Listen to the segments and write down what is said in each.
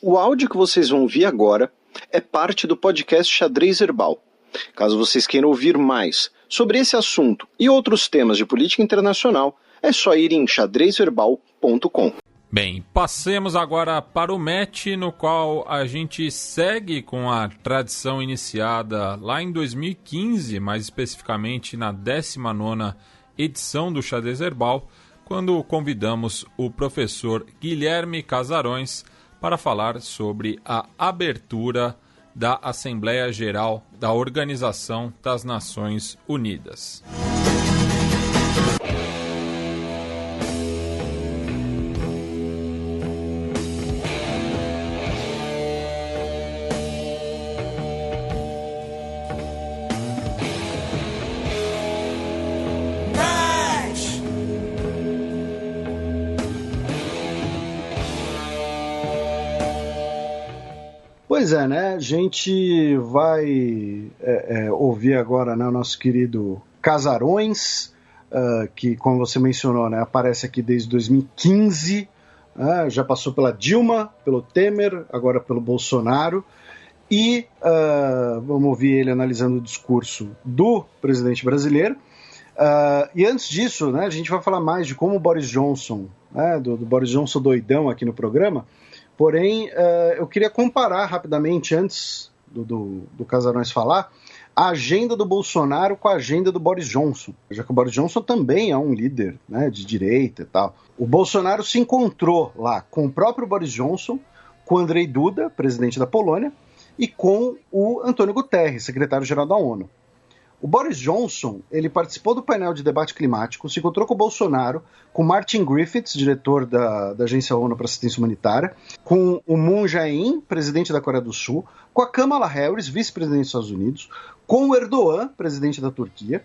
O áudio que vocês vão ouvir agora é parte do podcast Xadrez Verbal. Caso vocês queiram ouvir mais sobre esse assunto e outros temas de política internacional, é só ir em xadrezverbal.com. Bem, passemos agora para o match, no qual a gente segue com a tradição iniciada lá em 2015, mais especificamente na 19ª edição do Xadrez Verbal, quando convidamos o professor Guilherme Casarões para falar sobre a abertura da Assembleia Geral da Organização das Nações Unidas. Pois é, né? A gente vai ouvir agora, né, o nosso querido Casarões, que, como você mencionou, né, aparece aqui desde 2015, já passou pela Dilma, pelo Temer, agora pelo Bolsonaro, e vamos ouvir ele analisando o discurso do presidente brasileiro. E antes disso, né, a gente vai falar mais de como o Boris Johnson, do Boris Johnson doidão aqui no programa. Porém, eu queria comparar rapidamente, antes do Casarões falar, a agenda do Bolsonaro com a agenda do Boris Johnson, já que o Boris Johnson também é um líder, né, de direita e tal. O Bolsonaro se encontrou lá com o próprio Boris Johnson, com o Andrzej Duda, presidente da Polônia, e com o Antônio Guterres, secretário-geral da ONU. O Boris Johnson, ele participou do painel de debate climático, se encontrou com o Bolsonaro, com Martin Griffiths, diretor da Agência ONU para Assistência Humanitária, com o Moon Jae-in, presidente da Coreia do Sul, com a Kamala Harris, vice-presidente dos Estados Unidos, com o Erdogan, presidente da Turquia,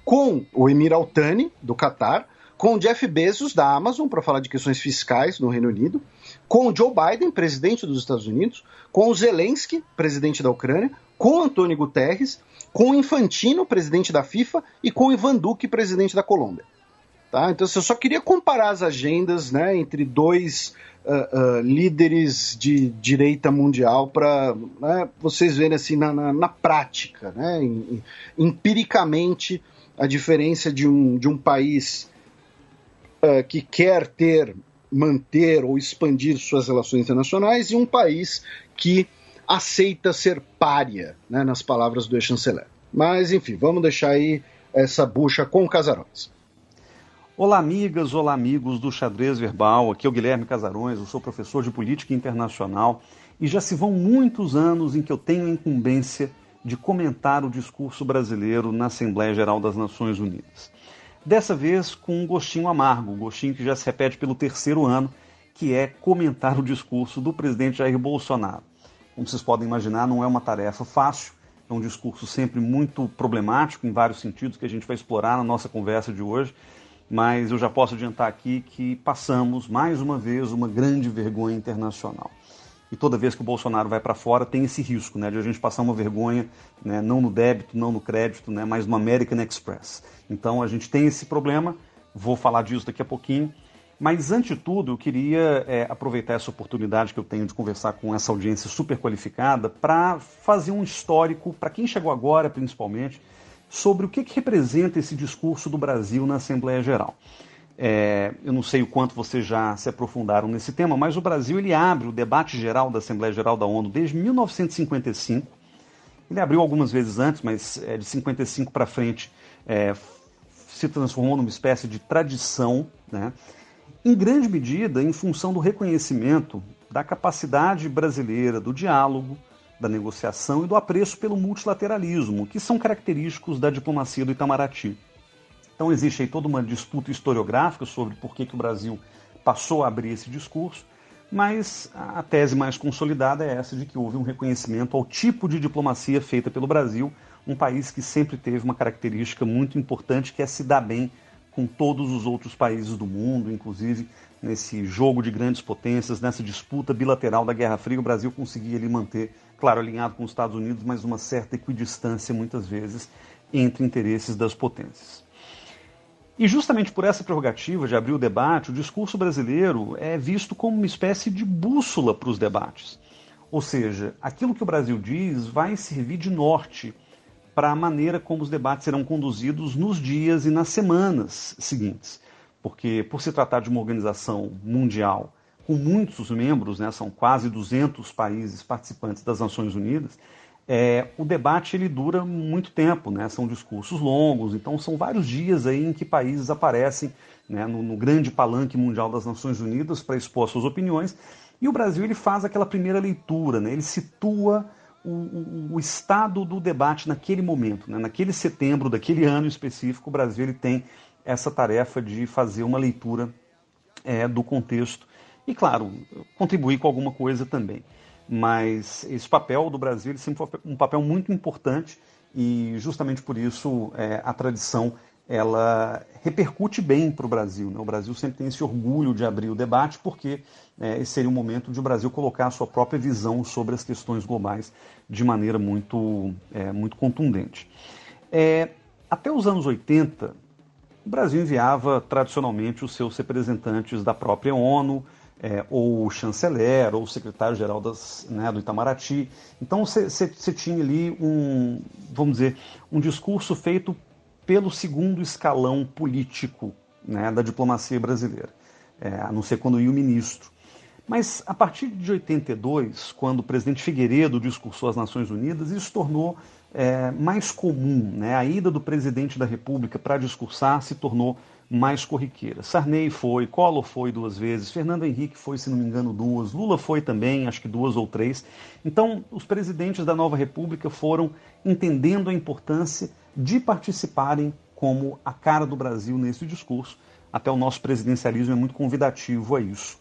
com o Emir Al-Thani, do Catar, com o Jeff Bezos, da Amazon, para falar de questões fiscais no Reino Unido, com o Joe Biden, presidente dos Estados Unidos, com o Zelensky, presidente da Ucrânia, com o Antônio Guterres, com o Infantino, presidente da FIFA, e com o Ivan Duque, presidente da Colômbia. Tá? Então, eu só queria comparar as agendas, né, entre dois líderes de direita mundial para, né, vocês verem assim, na prática, né, empiricamente, a diferença de um país que quer manter ou expandir suas relações internacionais e um país que aceita ser pária, né, nas palavras do ex-chanceler. Mas, enfim, vamos deixar aí essa bucha com Casarões. Olá, amigas, olá, amigos do Xadrez Verbal. Aqui é o Guilherme Casarões, eu sou professor de Política Internacional e já se vão muitos anos em que eu tenho a incumbência de comentar o discurso brasileiro na Assembleia Geral das Nações Unidas. Dessa vez com um gostinho amargo, um gostinho que já se repete pelo 3º ano, que é comentar o discurso do presidente Jair Bolsonaro. Como vocês podem imaginar, não é uma tarefa fácil, é um discurso sempre muito problemático em vários sentidos que a gente vai explorar na nossa conversa de hoje, mas eu já posso adiantar aqui que passamos, mais uma vez, uma grande vergonha internacional. E toda vez que o Bolsonaro vai para fora tem esse risco, né, de a gente passar uma vergonha, né, não no débito, não no crédito, né, mas no American Express. Então a gente tem esse problema, vou falar disso daqui a pouquinho. Mas, antes de tudo, eu queria aproveitar essa oportunidade que eu tenho de conversar com essa audiência super qualificada para fazer um histórico, para quem chegou agora, principalmente, sobre o que representa esse discurso do Brasil na Assembleia Geral. Eu não sei o quanto vocês já se aprofundaram nesse tema, mas o Brasil ele abre o debate geral da Assembleia Geral da ONU desde 1955. Ele abriu algumas vezes antes, mas de 55 para frente se transformou numa espécie de tradição, né? Em grande medida em função do reconhecimento da capacidade brasileira do diálogo, da negociação e do apreço pelo multilateralismo, que são característicos da diplomacia do Itamaraty. Então existe aí toda uma disputa historiográfica sobre por que o Brasil passou a abrir esse discurso, mas a tese mais consolidada é essa de que houve um reconhecimento ao tipo de diplomacia feita pelo Brasil, um país que sempre teve uma característica muito importante, que é se dar bem com todos os outros países do mundo, inclusive nesse jogo de grandes potências, nessa disputa bilateral da Guerra Fria, o Brasil conseguia ali manter, claro, alinhado com os Estados Unidos, mas uma certa equidistância, muitas vezes, entre interesses das potências. E justamente por essa prerrogativa de abrir o debate, o discurso brasileiro é visto como uma espécie de bússola para os debates. Ou seja, aquilo que o Brasil diz vai servir de norte para a maneira como os debates serão conduzidos nos dias e nas semanas seguintes. Porque, por se tratar de uma organização mundial com muitos membros, né, são quase 200 países participantes das Nações Unidas, o debate ele dura muito tempo, né, são discursos longos, então são vários dias aí em que países aparecem, né, no grande palanque mundial das Nações Unidas para expor suas opiniões, e o Brasil ele faz aquela primeira leitura, né, ele situa o estado do debate naquele momento, né? Naquele setembro daquele ano específico, o Brasil ele tem essa tarefa de fazer uma leitura do contexto e, claro, contribuir com alguma coisa também. Mas esse papel do Brasil ele sempre foi um papel muito importante e justamente por isso a tradição ela repercute bem para o Brasil, né? O Brasil sempre tem esse orgulho de abrir o debate porque esse seria um momento de o Brasil colocar a sua própria visão sobre as questões globais de maneira muito contundente. Até os anos 80, o Brasil enviava tradicionalmente os seus representantes da própria ONU, ou o chanceler, ou o secretário-geral do Itamaraty. Então você tinha ali um discurso feito pelo segundo escalão político, né, da diplomacia brasileira, a não ser quando ia o ministro. Mas a partir de 82, quando o presidente Figueiredo discursou às Nações Unidas, isso tornou mais comum, né? A ida do presidente da República para discursar se tornou mais corriqueira. Sarney foi, Collor foi 2 vezes, Fernando Henrique foi, se não me engano, 2, Lula foi também, acho que 2 ou 3. Então, os presidentes da nova República foram entendendo a importância de participarem como a cara do Brasil nesse discurso. Até o nosso presidencialismo é muito convidativo a isso.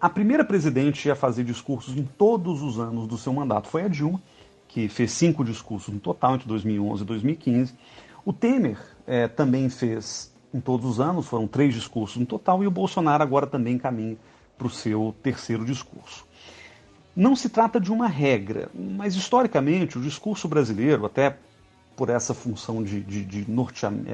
A primeira presidente a fazer discursos em todos os anos do seu mandato foi a Dilma, que fez 5 discursos no total entre 2011 e 2015. O Temer também fez em todos os anos, foram 3 discursos no total, e o Bolsonaro agora também caminha para o seu 3º discurso. Não se trata de uma regra, mas historicamente o discurso brasileiro, até por essa função de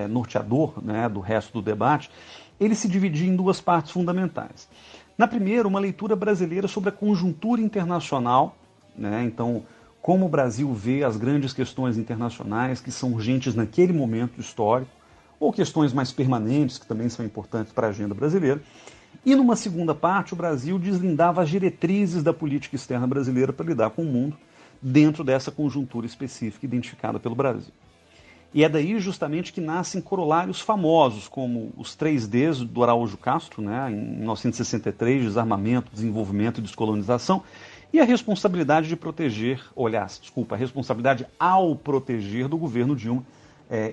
norteador, né, do resto do debate, ele se dividia em 2 partes fundamentais. Na primeira, uma leitura brasileira sobre a conjuntura internacional, né, então como o Brasil vê as grandes questões internacionais que são urgentes naquele momento histórico, ou questões mais permanentes, que também são importantes para a agenda brasileira. E numa segunda parte, o Brasil deslindava as diretrizes da política externa brasileira para lidar com o mundo, dentro dessa conjuntura específica identificada pelo Brasil. E é daí justamente que nascem corolários famosos, como os 3 Ds do Araújo Castro, né, em 1963, desarmamento, desenvolvimento e descolonização, e a responsabilidade de proteger, a responsabilidade ao proteger do governo Dilma,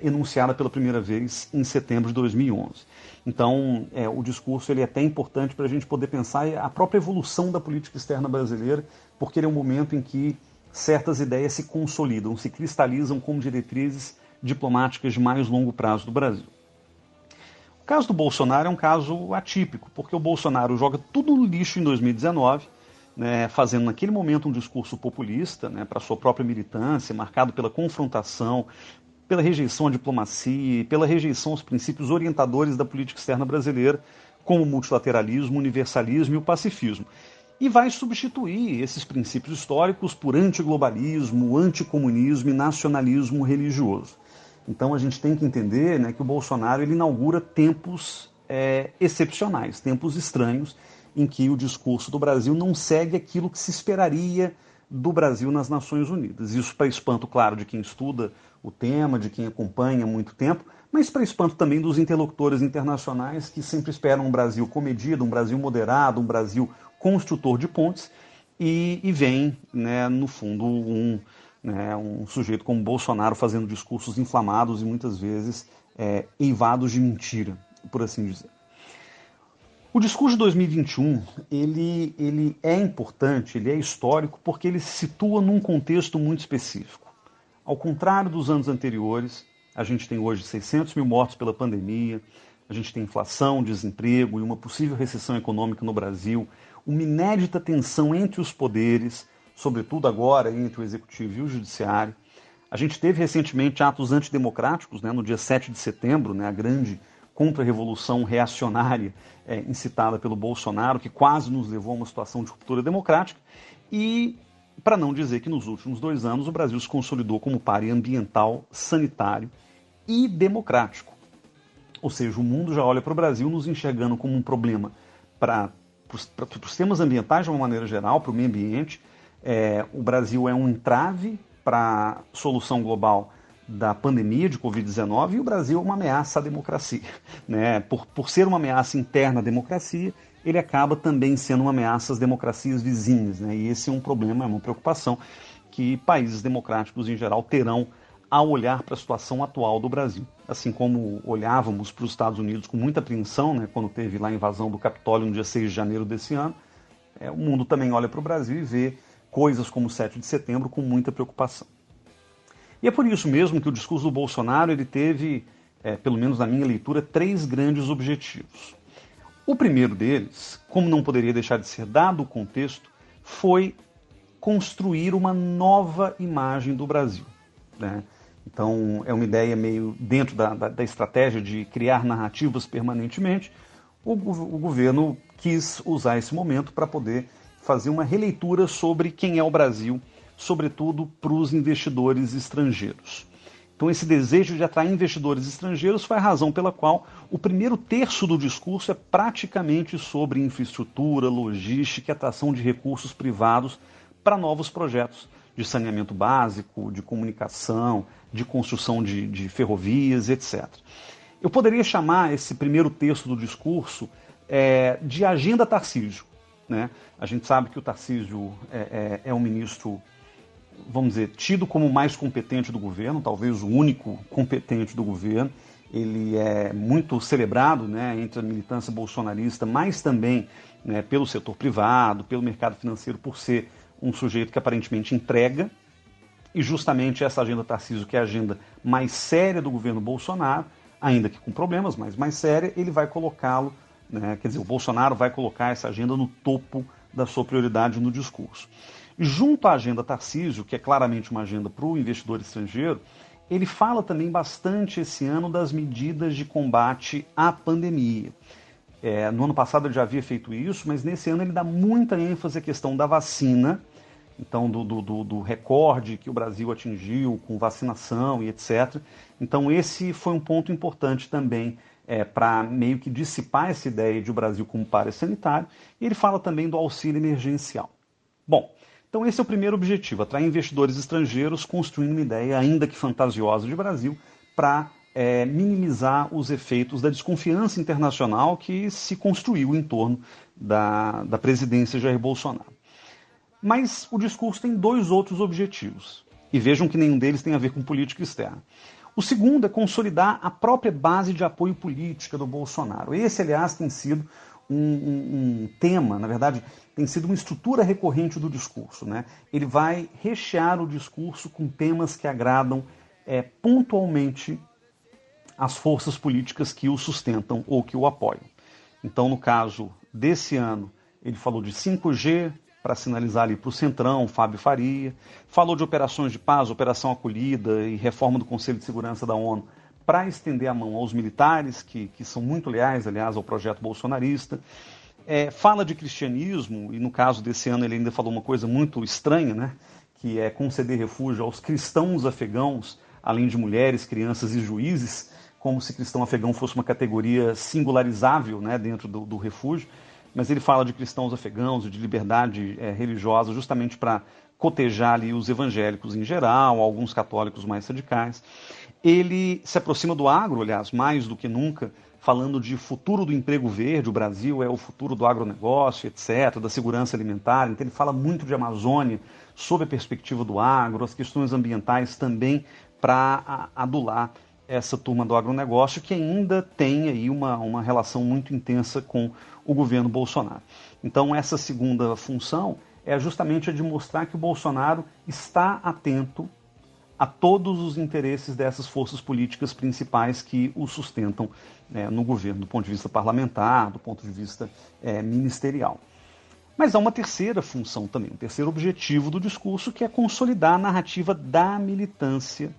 enunciada pela primeira vez em setembro de 2011. Então, o discurso ele é até importante para a gente poder pensar a própria evolução da política externa brasileira, porque ele é um momento em que certas ideias se consolidam, se cristalizam como diretrizes diplomáticas de mais longo prazo do Brasil. O caso do Bolsonaro é um caso atípico, porque o Bolsonaro joga tudo no lixo em 2019, né, fazendo naquele momento um discurso populista, né, para sua própria militância, marcado pela confrontação, pela rejeição à diplomacia, pela rejeição aos princípios orientadores da política externa brasileira, como o multilateralismo, o universalismo e o pacifismo. E vai substituir esses princípios históricos por antiglobalismo, anticomunismo e nacionalismo religioso. Então a gente tem que entender, né, que o Bolsonaro ele inaugura tempos excepcionais, tempos estranhos, em que o discurso do Brasil não segue aquilo que se esperaria do Brasil nas Nações Unidas. Isso para espanto, claro, de quem estuda o tema, de quem acompanha há muito tempo, mas para espanto também dos interlocutores internacionais que sempre esperam um Brasil comedido, um Brasil moderado, um Brasil construtor de pontes, e vem, né, no fundo, um sujeito como Bolsonaro fazendo discursos inflamados e muitas vezes eivados de mentira, por assim dizer. O discurso de 2021, ele é importante, ele é histórico, porque ele se situa num contexto muito específico. Ao contrário dos anos anteriores, a gente tem hoje 600 mil mortos pela pandemia, a gente tem inflação, desemprego e uma possível recessão econômica no Brasil, uma inédita tensão entre os poderes, sobretudo agora entre o Executivo e o Judiciário. A gente teve recentemente atos antidemocráticos, né, no dia 7 de setembro, né, a grande contra-revolução reacionária incitada pelo Bolsonaro, que quase nos levou a uma situação de ruptura democrática, e para não dizer que nos últimos 2 anos o Brasil se consolidou como pária ambiental, sanitário e democrático. Ou seja, o mundo já olha para o Brasil nos enxergando como um problema para os temas ambientais de uma maneira geral, para o meio ambiente. O Brasil é um entrave para a solução global da pandemia de Covid-19 e o Brasil é uma ameaça à democracia, né? Por ser uma ameaça interna à democracia, ele acaba também sendo uma ameaça às democracias vizinhas, né? E esse é um problema, é uma preocupação que países democráticos em geral terão ao olhar para a situação atual do Brasil. Assim como olhávamos para os Estados Unidos com muita apreensão, né, quando teve lá a invasão do Capitólio no dia 6 de janeiro desse ano, o mundo também olha para o Brasil e vê coisas como o 7 de setembro com muita preocupação. E é por isso mesmo que o discurso do Bolsonaro ele teve, pelo menos na minha leitura, 3 grandes objetivos. O primeiro deles, como não poderia deixar de ser dado o contexto, foi construir uma nova imagem do Brasil, né? Então, é uma ideia meio dentro da estratégia de criar narrativas permanentemente. O governo quis usar esse momento para poder fazer uma releitura sobre quem é o Brasil, sobretudo para os investidores estrangeiros. Então, esse desejo de atrair investidores estrangeiros foi a razão pela qual o primeiro terço do discurso é praticamente sobre infraestrutura, logística e atração de recursos privados para novos projetos de saneamento básico, de comunicação, de construção de ferrovias, etc. Eu poderia chamar esse primeiro terço do discurso de Agenda Tarcísio, né? A gente sabe que o Tarcísio é um ministro, vamos dizer, tido como o mais competente do governo, talvez o único competente do governo. Ele é muito celebrado, né, entre a militância bolsonarista, mas também, né, pelo setor privado, pelo mercado financeiro, por ser um sujeito que aparentemente entrega. E justamente essa agenda Tarcísio, que é a agenda mais séria do governo Bolsonaro, ainda que com problemas, mas mais séria, ele vai colocá-lo, né, quer dizer, o Bolsonaro vai colocar essa agenda no topo da sua prioridade no discurso. Junto à agenda Tarcísio, que é claramente uma agenda para o investidor estrangeiro, ele fala também bastante esse ano das medidas de combate à pandemia. No ano passado ele já havia feito isso, mas nesse ano ele dá muita ênfase à questão da vacina, então do recorde que o Brasil atingiu com vacinação e etc. Então esse foi um ponto importante também para meio que dissipar essa ideia de o Brasil como pária sanitário. E ele fala também do auxílio emergencial. Bom, então esse é o primeiro objetivo, atrair investidores estrangeiros construindo uma ideia, ainda que fantasiosa, de Brasil para minimizar os efeitos da desconfiança internacional que se construiu em torno da presidência Jair Bolsonaro. Mas o discurso tem 2 outros objetivos, e vejam que nenhum deles tem a ver com política externa. O segundo é consolidar a própria base de apoio política do Bolsonaro. Esse, aliás, tem sido um tema, na verdade, tem sido uma estrutura recorrente do discurso, né? Ele vai rechear o discurso com temas que agradam pontualmente as forças políticas que o sustentam ou que o apoiam. Então, no caso desse ano, ele falou de 5G, para sinalizar ali para o Centrão, Fábio Faria, falou de operações de paz, operação acolhida e reforma do Conselho de Segurança da ONU, para estender a mão aos militares, que são muito leais, aliás, ao projeto bolsonarista. Fala de cristianismo, e no caso desse ano ele ainda falou uma coisa muito estranha, né? Que é conceder refúgio aos cristãos afegãos, além de mulheres, crianças e juízes, como se cristão afegão fosse uma categoria singularizável, né, dentro do refúgio. Mas ele fala de cristãos afegãos e de liberdade religiosa justamente para cotejar ali os evangélicos em geral, alguns católicos mais radicais. Ele se aproxima do agro, aliás, mais do que nunca, falando de futuro do emprego verde, o Brasil é o futuro do agronegócio, etc., da segurança alimentar. Então ele fala muito de Amazônia, sob a perspectiva do agro, as questões ambientais também, para adular essa turma do agronegócio, que ainda tem aí uma relação muito intensa com o governo Bolsonaro. Então essa segunda função é justamente a de mostrar que o Bolsonaro está atento a todos os interesses dessas forças políticas principais que o sustentam no governo, do ponto de vista parlamentar, do ponto de vista ministerial. Mas há uma terceira função também, um terceiro objetivo do discurso, que é consolidar a narrativa da militância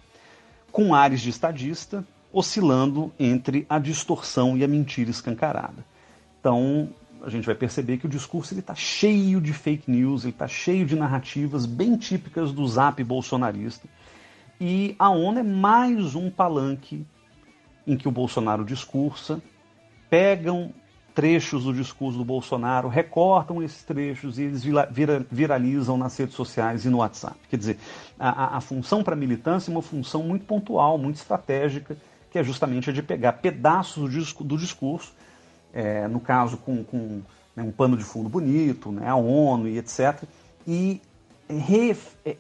com ares de estadista, oscilando entre a distorção e a mentira escancarada. Então, a gente vai perceber que o discurso está cheio de fake news, ele está cheio de narrativas bem típicas do zap bolsonarista. E a ONU é mais um palanque em que o Bolsonaro discursa, pegam trechos do discurso do Bolsonaro, recortam esses trechos e eles viralizam nas redes sociais e no WhatsApp. Quer dizer, a função para a militância é uma função muito pontual, muito estratégica, que é justamente a de pegar pedaços do discurso, no caso com né, um pano de fundo bonito, né, a ONU e etc., e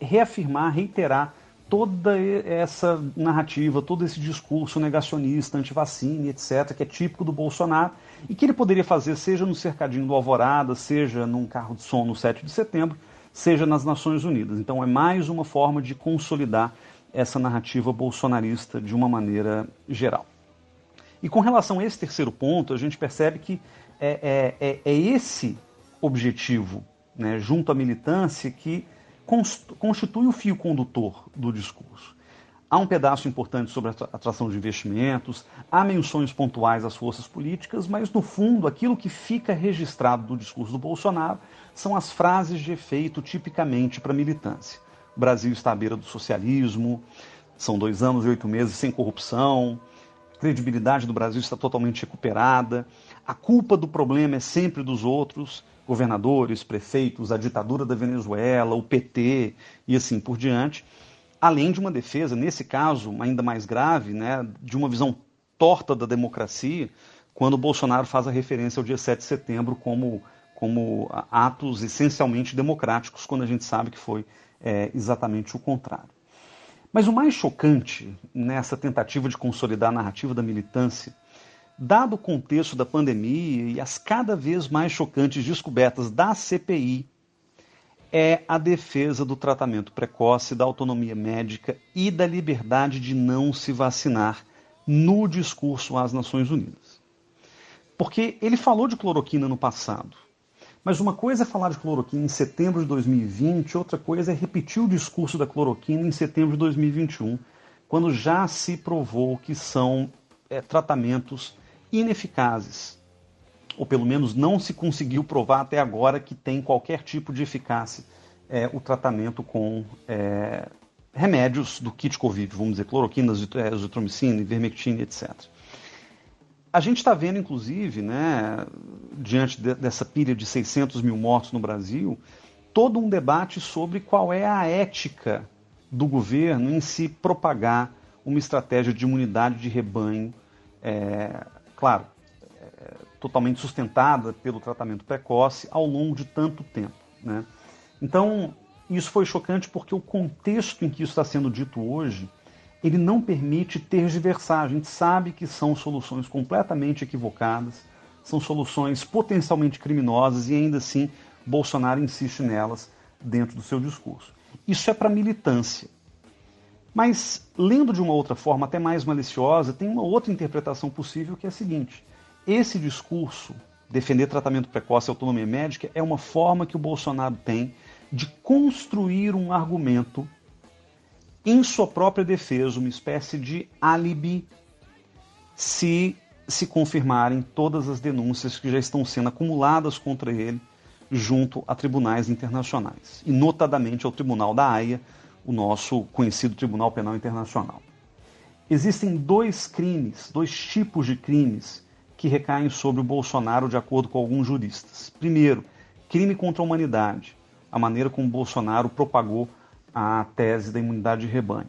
reafirmar, reiterar toda essa narrativa, todo esse discurso negacionista, antivacina, etc., que é típico do Bolsonaro, e que ele poderia fazer seja no cercadinho do Alvorada, seja num carro de som no 7 de setembro, seja nas Nações Unidas. Então é mais uma forma de consolidar essa narrativa bolsonarista de uma maneira geral. E com relação a esse terceiro ponto, a gente percebe que é esse objetivo, né, junto à militância, que constitui o fio condutor do discurso. Há um pedaço importante sobre a atração de investimentos, há menções pontuais às forças políticas, mas no fundo aquilo que fica registrado do discurso do Bolsonaro são as frases de efeito tipicamente para a militância. O Brasil está à beira do socialismo, são 2 anos e 8 meses sem corrupção, a credibilidade do Brasil está totalmente recuperada, a culpa do problema é sempre dos outros, governadores, prefeitos, a ditadura da Venezuela, o PT e assim por diante, além de uma defesa, nesse caso ainda mais grave, né, de uma visão torta da democracia, quando o Bolsonaro faz a referência ao dia 7 de setembro como atos essencialmente democráticos, quando a gente sabe que foi exatamente o contrário. Mas o mais chocante nessa tentativa de consolidar a narrativa da militância, dado o contexto da pandemia e as cada vez mais chocantes descobertas da CPI, é a defesa do tratamento precoce, da autonomia médica e da liberdade de não se vacinar no discurso às Nações Unidas. Porque ele falou de cloroquina no passado, mas uma coisa é falar de cloroquina em setembro de 2020, outra coisa é repetir o discurso da cloroquina em setembro de 2021, quando já se provou que são tratamentos ineficazes, ou pelo menos não se conseguiu provar até agora que tem qualquer tipo de eficácia o tratamento com remédios do kit Covid, vamos dizer, cloroquina, azitromicina, ivermectina, etc. A gente está vendo, inclusive, né, diante dessa pilha de 600 mil mortos no Brasil, todo um debate sobre qual é a ética do governo em se propagar uma estratégia de imunidade de rebanho, claro, totalmente sustentada pelo tratamento precoce ao longo de tanto tempo, né? Então, isso foi chocante porque o contexto em que isso está sendo dito hoje, ele não permite tergiversar. A gente sabe que são soluções completamente equivocadas, são soluções potencialmente criminosas e ainda assim Bolsonaro insiste nelas dentro do seu discurso. Isso é para militância. Mas, lendo de uma outra forma, até mais maliciosa, tem uma outra interpretação possível que é a seguinte: esse discurso, defender tratamento precoce e autonomia médica, é uma forma que o Bolsonaro tem de construir um argumento em sua própria defesa, uma espécie de álibi, se confirmarem todas as denúncias que já estão sendo acumuladas contra ele junto a tribunais internacionais, e notadamente ao Tribunal da Haia, o nosso conhecido Tribunal Penal Internacional. Existem 2 crimes, 2 tipos de crimes que recaem sobre o Bolsonaro de acordo com alguns juristas. Primeiro, crime contra a humanidade, a maneira como o Bolsonaro propagou a tese da imunidade de rebanho.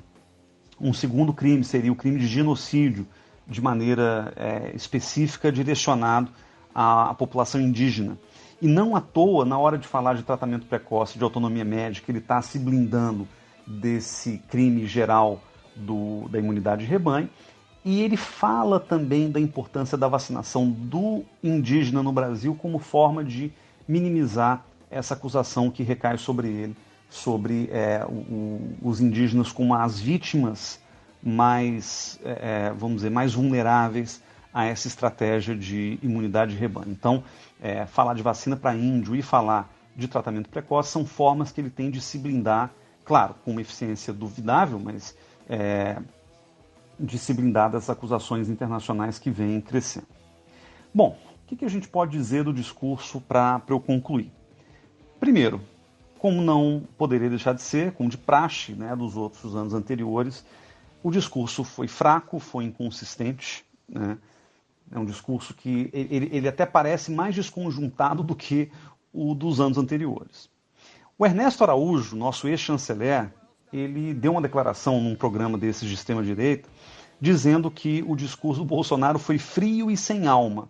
Um segundo crime seria o crime de genocídio, de maneira específica, direcionado à população indígena. E não à toa, na hora de falar de tratamento precoce, de autonomia médica, ele está se blindando desse crime geral da imunidade de rebanho. E ele fala também da importância da vacinação do indígena no Brasil como forma de minimizar essa acusação que recai sobre ele, sobre os indígenas como as vítimas mais, vamos dizer, mais vulneráveis a essa estratégia de imunidade de rebanho. Então, falar de vacina para índio e falar de tratamento precoce são formas que ele tem de se blindar, claro, com uma eficiência duvidável, mas de se blindar das acusações internacionais que vêm crescendo. Bom, o que a gente pode dizer do discurso para eu concluir? Primeiro, como não poderia deixar de ser, como de praxe, né, dos outros anos anteriores, o discurso foi fraco, foi inconsistente, né? É um discurso que ele até parece mais desconjuntado do que o dos anos anteriores. O Ernesto Araújo, nosso ex-chanceler, ele deu uma declaração num programa desses de extrema-direita, dizendo que o discurso do Bolsonaro foi frio e sem alma.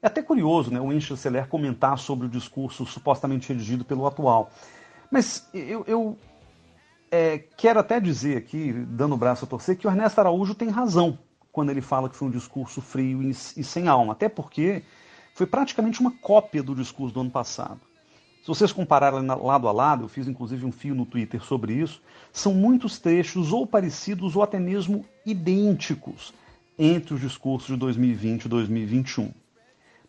É até curioso, né, o ex-chanceler comentar sobre o discurso supostamente redigido pelo atual. Mas eu quero até dizer aqui, dando o braço a torcer, que o Ernesto Araújo tem razão quando ele fala que foi um discurso frio e sem alma. Até porque foi praticamente uma cópia do discurso do ano passado. Se vocês compararem lado a lado, eu fiz inclusive um fio no Twitter sobre isso, são muitos trechos ou parecidos ou até mesmo idênticos entre os discursos de 2020 e 2021.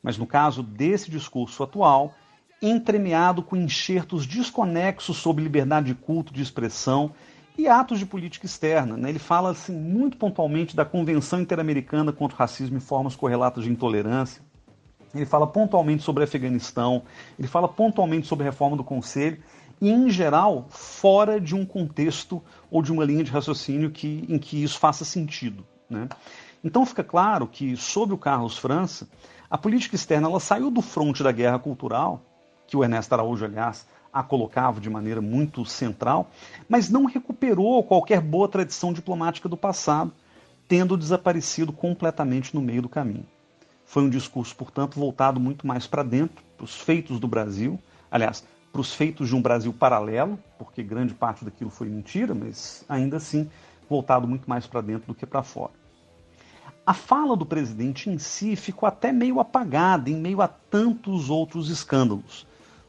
Mas no caso desse discurso atual, entremeado com enxertos desconexos sobre liberdade de culto, de expressão e atos de política externa, né? Ele fala assim, muito pontualmente da Convenção Interamericana contra o Racismo e Formas Correlatas de Intolerância. Ele fala pontualmente sobre Afeganistão, ele fala pontualmente sobre a reforma do Conselho e, em geral, fora de um contexto ou de uma linha de raciocínio em que isso faça sentido, né? Então fica claro que, sob o Carlos França, a política externa ela saiu do fronte da guerra cultural, que o Ernesto Araújo, aliás, a colocava de maneira muito central, mas não recuperou qualquer boa tradição diplomática do passado, tendo desaparecido completamente no meio do caminho. Foi um discurso, portanto, voltado muito mais para dentro, para os feitos do Brasil, aliás, para os feitos de um Brasil paralelo, porque grande parte daquilo foi mentira, mas ainda assim voltado muito mais para dentro do que para fora. A fala do presidente em si ficou até meio apagada em meio a tantos outros escândalos.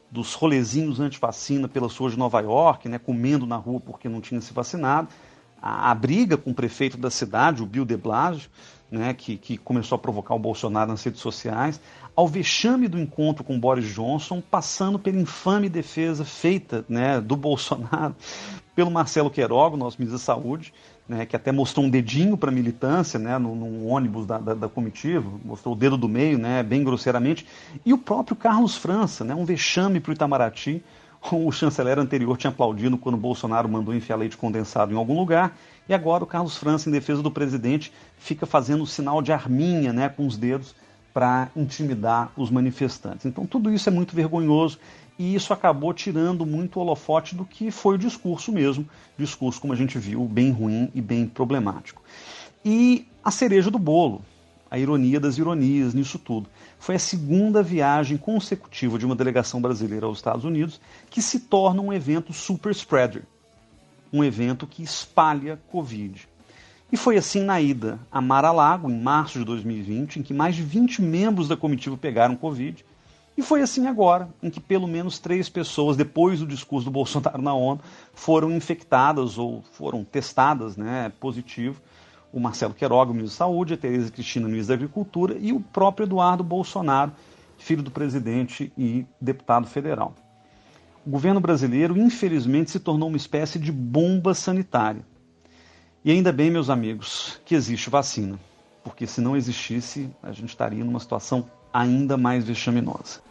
Dos rolezinhos anti-vacina pelas ruas de Nova York, né, comendo na rua porque não tinha se vacinado, a briga com o prefeito da cidade, o Bill de Blasio, né, que começou a provocar o Bolsonaro nas redes sociais, ao vexame do encontro com Boris Johnson, passando pela infame defesa feita, né, do Bolsonaro pelo Marcelo Queiroga, nosso ministro da Saúde, né, que até mostrou um dedinho para a militância, né, num ônibus da comitiva, mostrou o dedo do meio, né, bem grosseiramente, e o próprio Carlos França, né, um vexame para o Itamaraty. O chanceler anterior tinha aplaudido quando o Bolsonaro mandou enfiar leite condensado em algum lugar, e agora o Carlos França, em defesa do presidente, fica fazendo o sinal de arminha, né, com os dedos para intimidar os manifestantes. Então tudo isso é muito vergonhoso e isso acabou tirando muito o holofote do que foi o discurso mesmo, discurso, como a gente viu, bem ruim e bem problemático. E a cereja do bolo, a ironia das ironias nisso tudo, foi a segunda viagem consecutiva de uma delegação brasileira aos Estados Unidos que se torna um evento super spreader, um evento que espalha Covid. E foi assim na ida a Mar-a-Lago, em março de 2020, em que mais de 20 membros da comitiva pegaram Covid. E foi assim agora, em que pelo menos 3 pessoas, depois do discurso do Bolsonaro na ONU, foram infectadas ou foram testadas, né, positivo. O Marcelo Queiroga, o ministro da Saúde, a Tereza Cristina, ministro da Agricultura, e o próprio Eduardo Bolsonaro, filho do presidente e deputado federal. O governo brasileiro, infelizmente, se tornou uma espécie de bomba sanitária. E ainda bem, meus amigos, que existe vacina, porque se não existisse, a gente estaria numa situação ainda mais vexaminosa.